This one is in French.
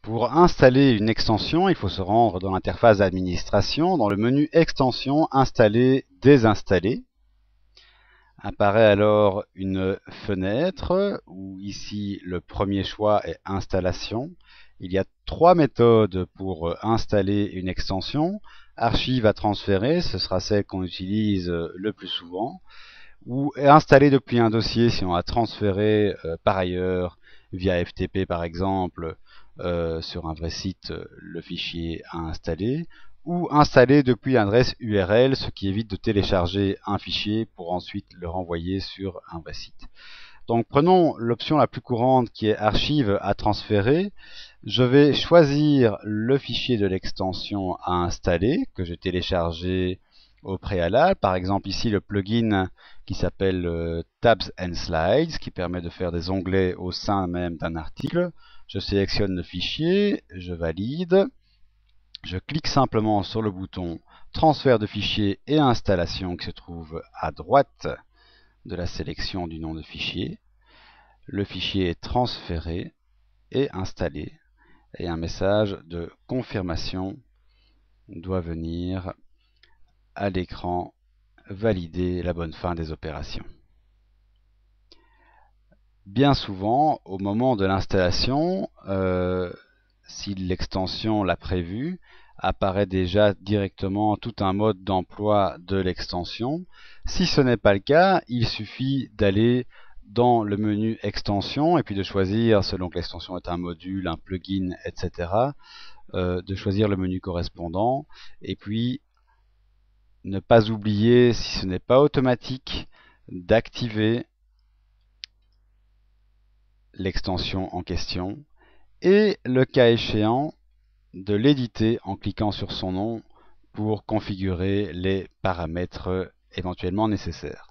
Pour installer une extension, il faut se rendre dans l'interface d'administration, dans le menu Extension, Installer, Désinstaller. Apparaît alors une fenêtre où ici le premier choix est Installation. Il y a trois méthodes pour installer une extension. Archive à transférer, ce sera celle qu'on utilise le plus souvent. Ou installer depuis un dossier si on a transféré par ailleurs via FTP par exemple sur un vrai site le fichier à installer, ou installer depuis une adresse URL, ce qui évite de télécharger un fichier pour ensuite le renvoyer sur un vrai site. Donc prenons l'option la plus courante qui est archive à transférer. Je vais choisir le fichier de l'extension à installer que j'ai téléchargé au préalable. Par exemple ici le plugin qui s'appelle Tabs and Slides qui permet de faire des onglets au sein même d'un article. Je sélectionne le fichier, je valide. Je clique simplement sur le bouton transfert de fichier et installation qui se trouve à droite de la sélection du nom de fichier. Le fichier est transféré et installé et un message de confirmation doit venir à l'écran valider la bonne fin des opérations. Bien souvent, au moment de l'installation, si l'extension l'a prévu, apparaît déjà directement tout un mode d'emploi de l'extension. Si ce n'est pas le cas, il suffit d'aller dans le menu extension et puis de choisir, selon que l'extension est un module, un plugin, etc., de choisir le menu correspondant et puis ne pas oublier, si ce n'est pas automatique, d'activer l'extension en question et, le cas échéant, de l'éditer en cliquant sur son nom pour configurer les paramètres éventuellement nécessaires.